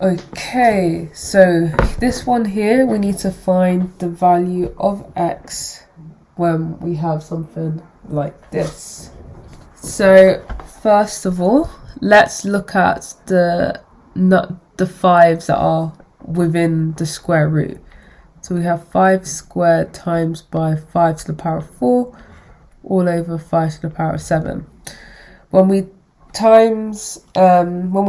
Okay, so this one here, we need to find the value of x when we have something like this. So first of all, let's look at the fives that are within the square root. So we have 5 squared times by 5 to the power of 4 all over 5 to the power of 7. When we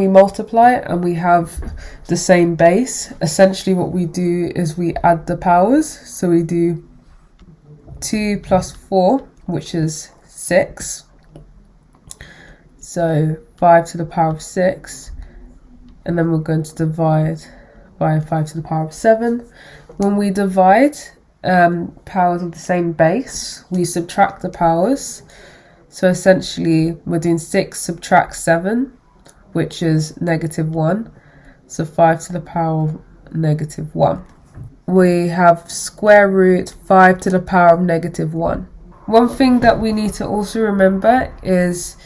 multiply and we have the same base, essentially what we do is we add the powers. So we do 2 plus 4, which is 6. So 5 to the power of 6. And then we're going to divide by 5 to the power of 7. When we divide powers of the same base, we subtract the powers. So essentially, we're doing 6 subtract 7, which is -1. So 5 to the power of -1. We have square root 5 to the power of -1. One thing that we need to also remember is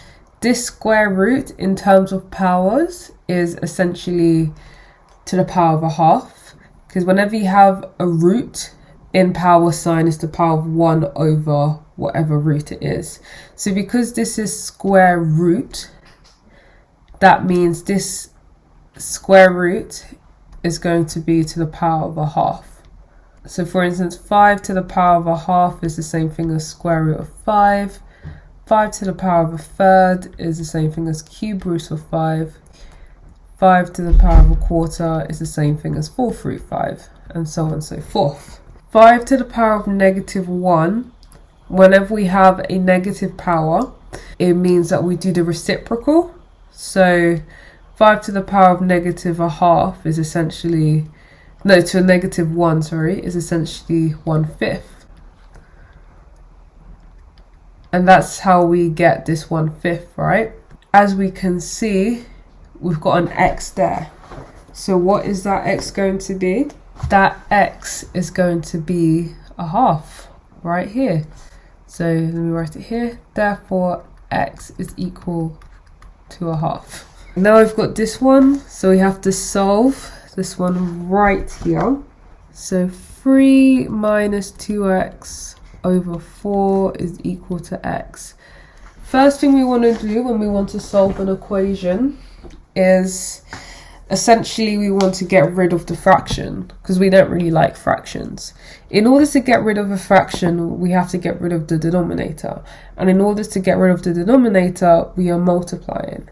this square root in terms of powers is essentially to the power of a half. Because whenever you have a root in power sign, it's the power of 1 over whatever root it is. So because this is square root, that means this square root is going to be to the power of a half. So for instance, 5 to the power of a half is the same thing as square root of 5. 5 to the power of a third is the same thing as cube root of 5. 5 to the power of a quarter is the same thing as 4th root 5, and so on and so forth. 5 to the power of -1, whenever we have a negative power, it means that we do the reciprocal. So 5 to the power of -1/2 is essentially, no, to a -1, sorry, is essentially 1/5. And that's how we get this 1/5, right? As we can see, we've got an x there. So what is that x going to be? That x is going to be a half right here. So let me write it here. Therefore, x is equal to a half. Now we've got this one, so we have to solve this one right here. So 3 minus 2x over 4 is equal to x. First thing we want to do when we want to solve an equation is essentially we want to get rid of the fraction, because we don't really like fractions. In order to get rid of a fraction, we have to get rid of the denominator. And in order to get rid of the denominator, we are multiplying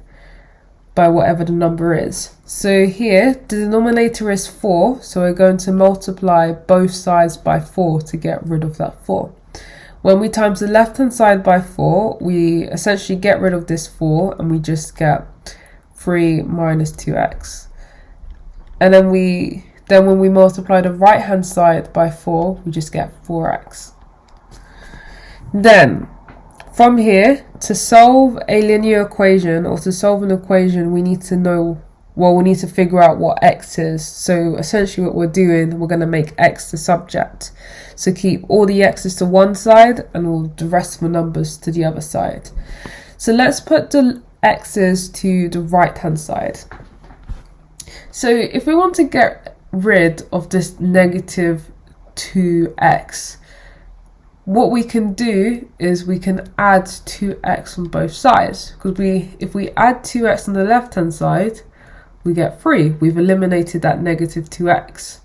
by whatever the number is. So here, the denominator is 4, so we're going to multiply both sides by 4 to get rid of that 4. When we times the left-hand side by 4, we essentially get rid of this 4, and we just get 3 minus 2x. And then when we multiply the right hand side by 4, we just get 4x. Then from here, to solve a linear equation or to solve an equation, we need to know, well, we need to figure out what x is. So essentially what we're doing, we're going to make x the subject. So keep all the x's to one side and all the rest of the numbers to the other side. So let's put the x's to the right hand side. So if we want to get rid of this -2x, what we can do is we can add 2x on both sides. Because if we add 2x on the left hand side, we get 3. We've eliminated that -2x.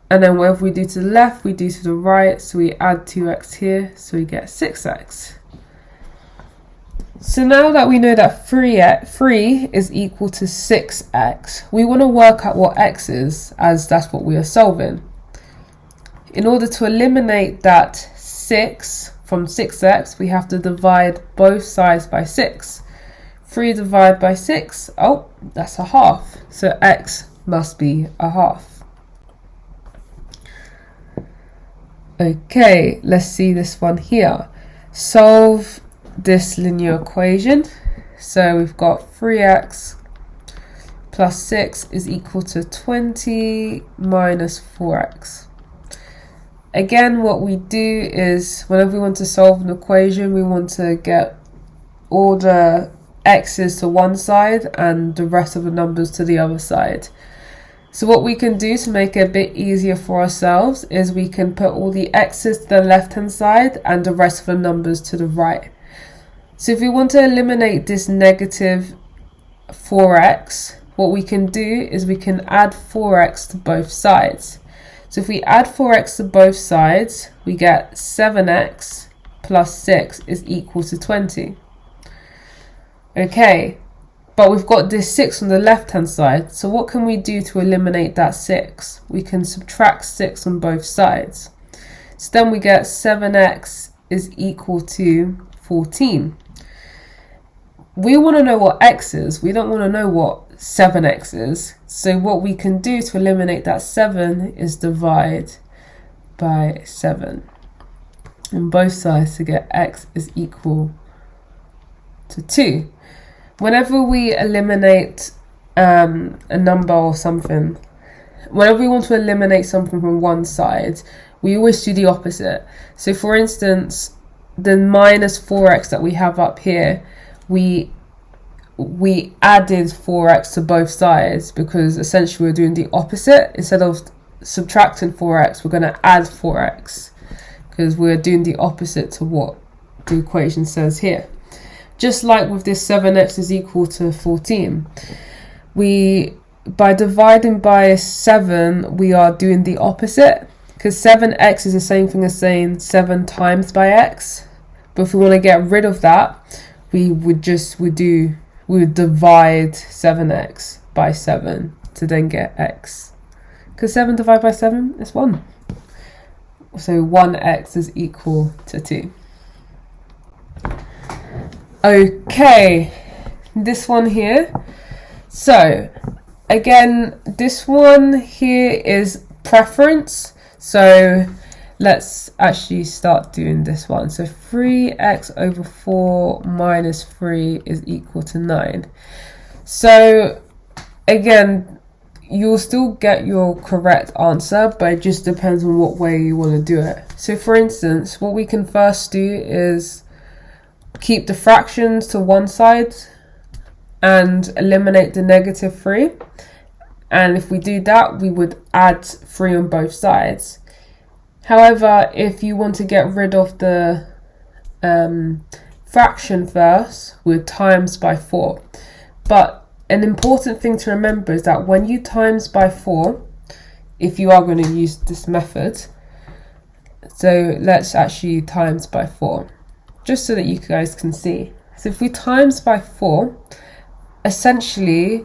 And then whatever we do to the left, we do to the right. So we add 2x here, so we get 6x. So now that we know that 3 is equal to 6x, we want to work out what x is, as that's what we are solving. In order to eliminate that 6 from 6x, we have to divide both sides by 6. 3 divided by 6, oh, that's a half. So x must be a half. Okay, let's see this one here. Solve this linear equation. So we've got 3x plus 6 is equal to 20 minus 4x. Again, what we do is whenever we want to solve an equation, we want to get all the x's to one side and the rest of the numbers to the other side. So what we can do to make it a bit easier for ourselves is we can put all the x's to the left hand side and the rest of the numbers to the right. So if we want to eliminate this negative 4x, what we can do is we can add 4x to both sides. So if we add 4x to both sides, we get 7x plus 6 is equal to 20. Okay, but we've got this 6 on the left hand side, so what can we do to eliminate that 6? We can subtract 6 on both sides. So then we get 7x is equal to 14. We want to know what x is, we don't want to know what 7x is. So what we can do to eliminate that 7 is divide by 7 on both sides to get x is equal to 2. Whenever we eliminate a number or something, whenever we want to eliminate something from one side, we always do the opposite. So for instance, the minus 4x that we have up here, we added 4x to both sides because essentially we're doing the opposite. Instead of subtracting 4x, we're going to add 4x because we're doing the opposite to what the equation says here. Just like with this 7x is equal to 14, by dividing by 7, we are doing the opposite, because 7x is the same thing as saying 7 times by x. But if we want to get rid of that, we would divide 7x by 7 to then get x. Because 7 divided by 7 is 1. So 1x is equal to 2. Okay, this one here. So again, this one here is preference. So let's actually start doing this one. So 3x over 4 minus 3 is equal to 9. So again, you'll still get your correct answer, but it just depends on what way you want to do it. So for instance, what we can first do is keep the fractions to one side and eliminate the negative 3. And if we do that, we would add 3 on both sides. However, if you want to get rid of the fraction first, we'd times by 4. But an important thing to remember is that when you times by 4, if you are going to use this method, so let's actually times by 4. Just so that you guys can see. So if we times by 4, essentially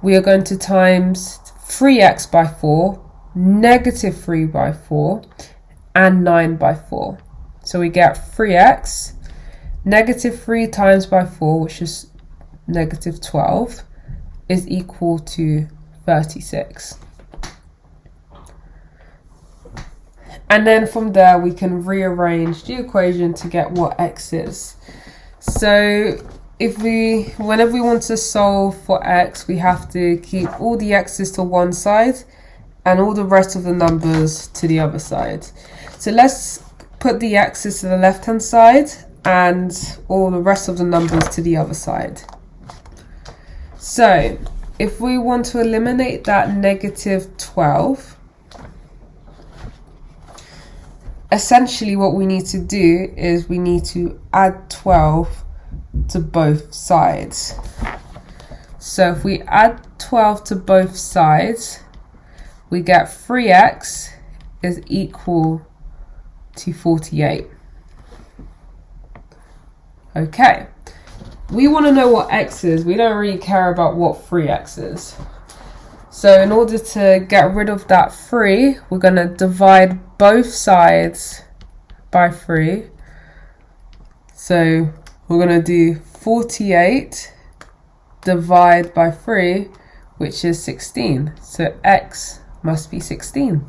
we are going to times 3x by 4, negative 3 by 4, and 9 by 4. So we get 3x, negative 3 times by 4, which is negative 12, is equal to 36. And then from there we can rearrange the equation to get what x is. So whenever we want to solve for x, we have to keep all the x's to one side and all the rest of the numbers to the other side. So let's put the x's to the left hand side and all the rest of the numbers to the other side. So if we want to eliminate that negative 12, essentially what we need to do is we need to add 12 to both sides. So if we add 12 to both sides, we get 3x is equal to 48. Okay, we want to know what x is. We don't really care about what 3x is. So in order to get rid of that 3, we're going to divide both sides by 3. So we're going to do 48 divide by 3, which is 16. So x must be 16.